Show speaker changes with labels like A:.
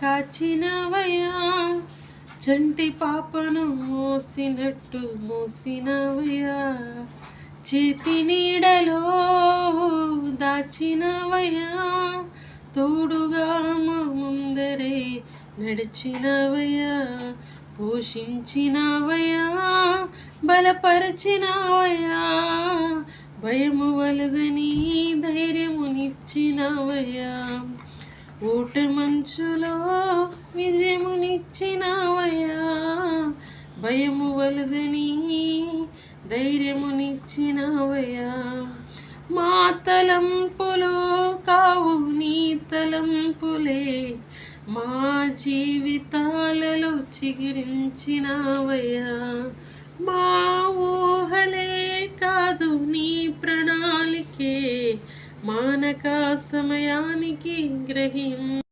A: కాచినవయ్యా, చంటి పాపను మోసినట్టు మోసినవయ్యా, చేతి నీడలో దాచినవయ్యా, తోడుగా మా ముందరే నడిచినవయ్యా, పోషించినవయ్యా, బలపరచినవయ్యా, భయము వలదని ధైర్యమునిచ్చినవయ్యా, ఊట మంచులో విజయమునిచ్చినవయ్యా, భయము వలదని ధైర్యమునిచ్చినవయ్యా, మా తలంపులు కావు నీ తలంపులే, మా జీవితాలలో చిగురించినవయ్యా, మా ఊహలే కాదు నీ ప్రణాళికే, మానక సమయానికి గ్రహిం